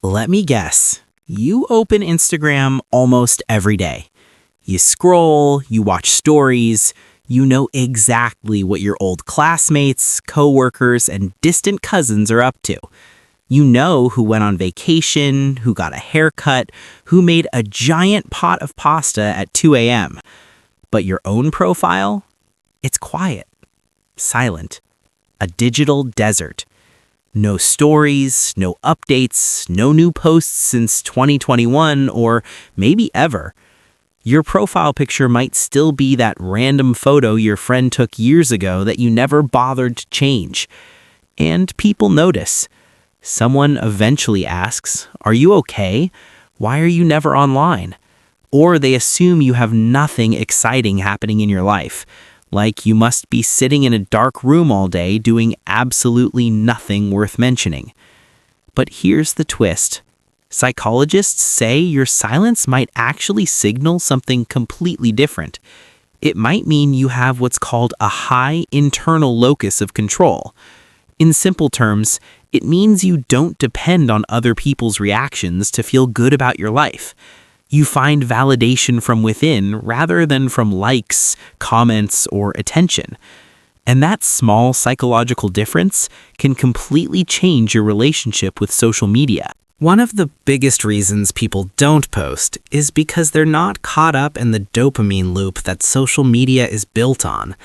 Let me guess. You open Instagram almost every day. You scroll, you watch stories, you know exactly what your old classmates, coworkers, and distant cousins are up to. You know who went on vacation, who got a haircut, who made a giant pot of pasta at 2 a.m. But your own profile? It's quiet, silent, a digital desert. No stories, no updates, no new posts since 2021 or maybe ever. Your profile picture might still be that random photo your friend took years ago that you never bothered to change. And people notice. Someone eventually asks, "Are you okay? Why are you never online?" Or they assume you have nothing exciting happening in your life, like you must be sitting in a dark room all day doing absolutely nothing worth mentioning. But here's the twist. Psychologists say your silence might actually signal something completely different. It might mean you have what's called a high internal locus of control. In simple terms, it means you don't depend on other people's reactions to feel good about your life. You find validation from within rather than from likes, comments, or attention. And that small psychological difference can completely change your relationship with social media. One of the biggest reasons people don't post is because they're not caught up in the dopamine loop that social media is built on.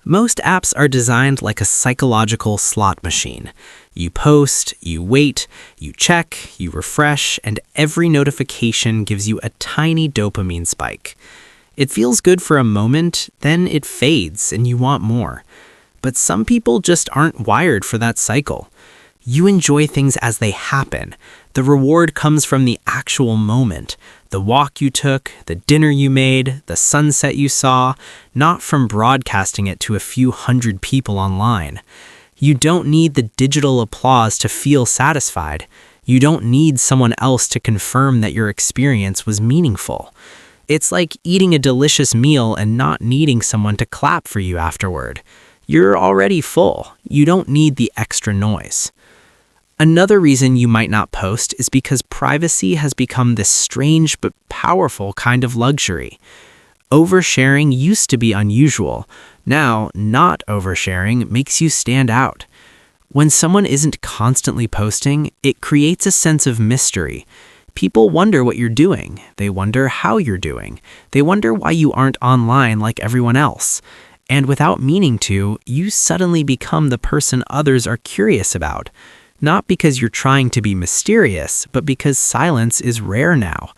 Most apps are designed like a psychological slot machine. You post, you wait, you check, you refresh, and every notification gives you a tiny dopamine spike. It feels good for a moment, then it fades and you want more. But some people just aren't wired for that cycle. You enjoy things as they happen. The reward comes from the actual moment. The walk you took, the dinner you made, the sunset you saw, not from broadcasting it to a few hundred people online. You don't need the digital applause to feel satisfied. You don't need someone else to confirm that your experience was meaningful. It's like eating a delicious meal and not needing someone to clap for you afterward. You're already full. You don't need the extra noise. Another reason you might not post is because privacy has become this strange but powerful kind of luxury. Oversharing used to be unusual. Now, not oversharing makes you stand out. When someone isn't constantly posting, it creates a sense of mystery. People wonder what you're doing. They wonder how you're doing. They wonder why you aren't online like everyone else. And without meaning to, you suddenly become the person others are curious about. Not because you're trying to be mysterious, but because silence is rare now.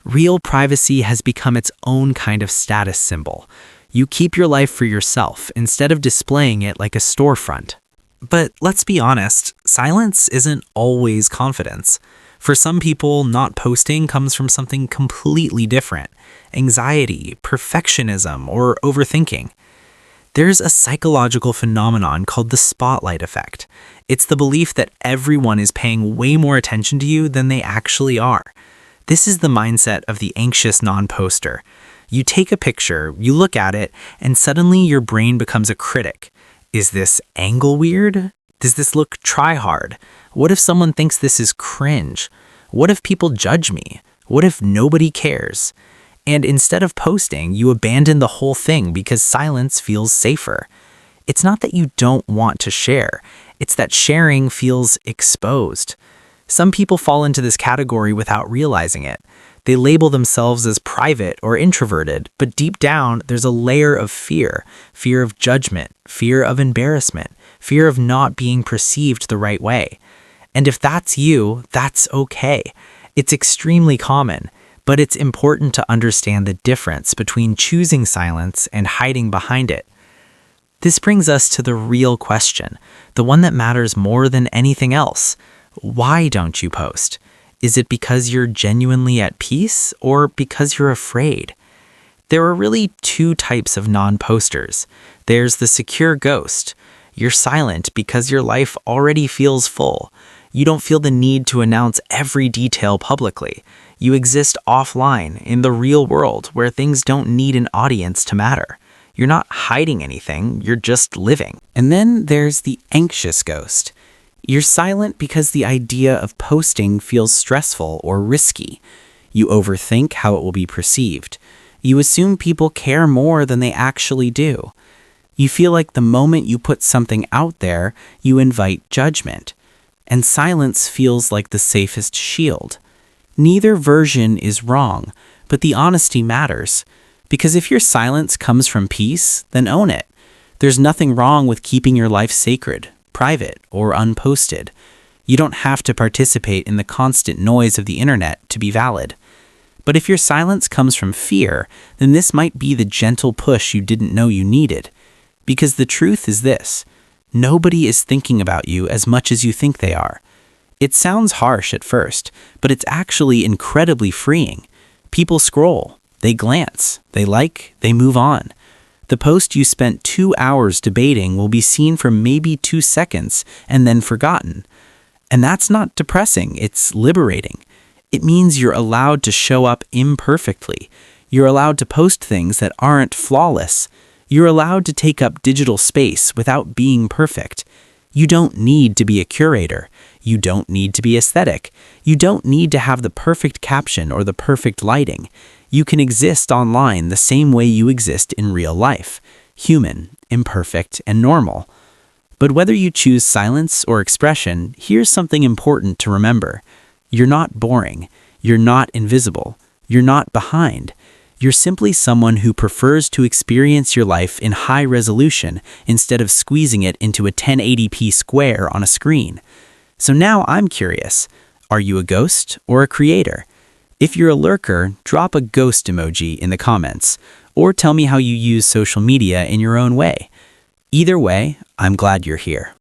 Real privacy has become its own kind of status symbol. You keep your life for yourself instead of displaying it like a storefront. But let's be honest, silence isn't always confidence. For some people, not posting comes from something completely different: anxiety, perfectionism, or overthinking. There's a psychological phenomenon called the spotlight effect. It's the belief that everyone is paying way more attention to you than they actually are. This is the mindset of the anxious non-poster. You take a picture, you look at it, and suddenly your brain becomes a critic. Is this angle weird? Does this look try-hard? What if someone thinks this is cringe? What if people judge me? What if nobody cares? And instead of posting, you abandon the whole thing because silence feels safer. It's not that you don't want to share. It's that sharing feels exposed. Some people fall into this category without realizing it. They label themselves as private or introverted, but deep down, there's a layer of fear. Fear of judgment, fear of embarrassment, fear of not being perceived the right way. And if that's you, that's okay. It's extremely common. But it's important to understand the difference between choosing silence and hiding behind it. This brings us to the real question, the one that matters more than anything else. Why don't you post? Is it because you're genuinely at peace or because you're afraid? There are really two types of non-posters. There's the secure ghost. You're silent because your life already feels full. You don't feel the need to announce every detail publicly. You exist offline in the real world where things don't need an audience to matter. You're not hiding anything, you're just living. And then there's the anxious ghost. You're silent because the idea of posting feels stressful or risky. You overthink how it will be perceived. You assume people care more than they actually do. You feel like the moment you put something out there, you invite judgment. And silence feels like the safest shield. Neither version is wrong, but the honesty matters. Because if your silence comes from peace, then own it. There's nothing wrong with keeping your life sacred, private, or unposted. You don't have to participate in the constant noise of the internet to be valid. But if your silence comes from fear, then this might be the gentle push you didn't know you needed. Because the truth is this: nobody is thinking about you as much as you think they are. It sounds harsh at first, but it's actually incredibly freeing. People scroll, they glance, they like, they move on. The post you spent 2 hours debating will be seen for maybe 2 seconds and then forgotten. And that's not depressing, it's liberating. It means you're allowed to show up imperfectly. You're allowed to post things that aren't flawless. You're allowed to take up digital space without being perfect. You don't need to be a curator. You don't need to be aesthetic. You don't need to have the perfect caption or the perfect lighting. You can exist online the same way you exist in real life: human, imperfect, and normal. But whether you choose silence or expression, here's something important to remember. You're not boring. You're not invisible. You're not behind. You're simply someone who prefers to experience your life in high resolution instead of squeezing it into a 1080p square on a screen. So now I'm curious, are you a ghost or a creator? If you're a lurker, drop a ghost emoji in the comments, or tell me how you use social media in your own way. Either way, I'm glad you're here.